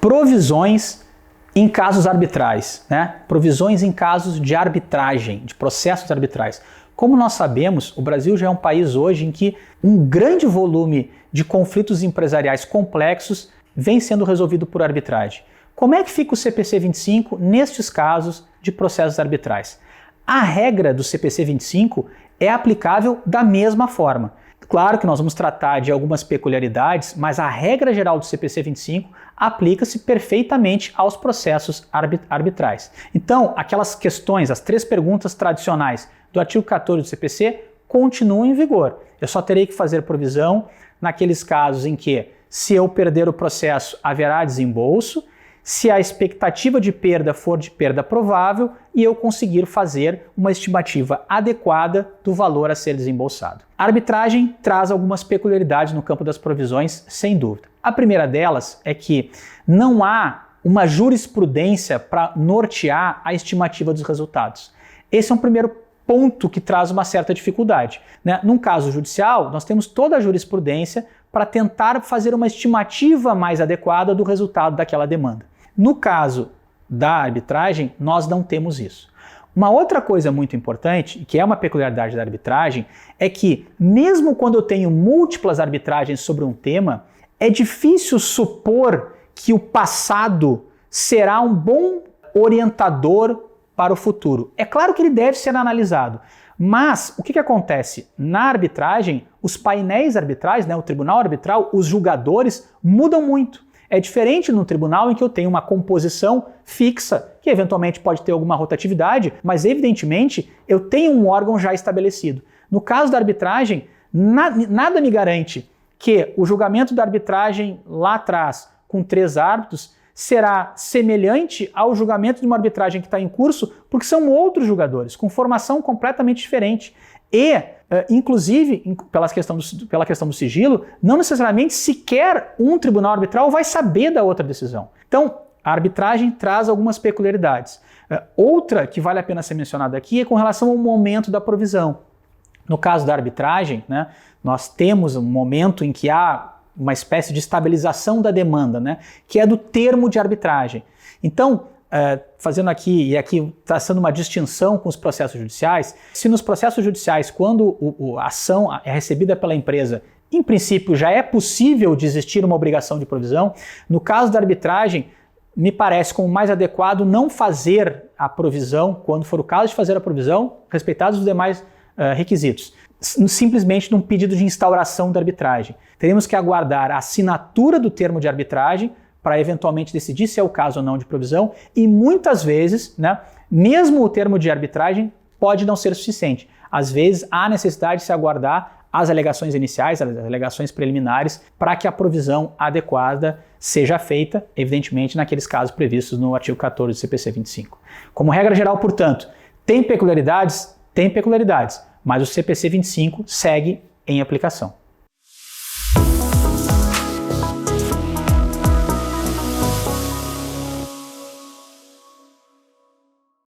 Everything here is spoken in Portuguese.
Provisões em casos arbitrais, né? Provisões em casos de arbitragem, de processos arbitrais. Como nós sabemos, o Brasil já é um país hoje em que um grande volume de conflitos empresariais complexos vem sendo resolvido por arbitragem. Como é que fica o CPC 25 nestes casos de processos arbitrais? A regra do CPC 25 é aplicável da mesma forma. Claro que nós vamos tratar de algumas peculiaridades, mas a regra geral do CPC 25 aplica-se perfeitamente aos processos arbitrais. Então, aquelas questões, as 3 perguntas tradicionais do artigo 14 do CPC continuam em vigor. Eu só terei que fazer provisão naqueles casos em que, se eu perder o processo, haverá desembolso, se a expectativa de perda for de perda provável e eu conseguir fazer uma estimativa adequada do valor a ser desembolsado. A arbitragem traz algumas peculiaridades no campo das provisões, sem dúvida. A primeira delas é que não há uma jurisprudência para nortear a estimativa dos resultados. Esse é um primeiro ponto que traz uma certa dificuldade, né? Num caso judicial, nós temos toda a jurisprudência para tentar fazer uma estimativa mais adequada do resultado daquela demanda. No caso da arbitragem, nós não temos isso. Uma outra coisa muito importante, e que é uma peculiaridade da arbitragem, é que mesmo quando eu tenho múltiplas arbitragens sobre um tema, é difícil supor que o passado será um bom orientador para o futuro. É claro que ele deve ser analisado, mas o que acontece? Na arbitragem, os painéis arbitrais, né, o tribunal arbitral, os julgadores mudam muito. É diferente no tribunal em que eu tenho uma composição fixa, que eventualmente pode ter alguma rotatividade, mas evidentemente eu tenho um órgão já estabelecido. No caso da arbitragem, nada me garante que o julgamento da arbitragem lá atrás, com 3 árbitros, será semelhante ao julgamento de uma arbitragem que está em curso, porque são outros julgadores, com formação completamente diferente. E, inclusive, pela questão do sigilo, não necessariamente sequer um tribunal arbitral vai saber da outra decisão. Então, a arbitragem traz algumas peculiaridades. Outra que vale a pena ser mencionada aqui é com relação ao momento da provisão. No caso da arbitragem, né, nós temos um momento em que há uma espécie de estabilização da demanda, né, que é do termo de arbitragem. Então, fazendo aqui, e aqui traçando uma distinção com os processos judiciais, se nos processos judiciais, quando a ação é recebida pela empresa, em princípio já é possível de existir uma obrigação de provisão, no caso da arbitragem, me parece como mais adequado não fazer a provisão, quando for o caso de fazer a provisão, respeitados os demais requisitos, simplesmente num pedido de instauração da arbitragem. Teremos que aguardar a assinatura do termo de arbitragem para eventualmente decidir se é o caso ou não de provisão, e muitas vezes, né, mesmo o termo de arbitragem pode não ser suficiente. Às vezes há necessidade de se aguardar as alegações iniciais, as alegações preliminares, para que a provisão adequada seja feita, evidentemente naqueles casos previstos no artigo 14 do CPC 25. Como regra geral, portanto, tem peculiaridades, mas o CPC 25 segue em aplicação.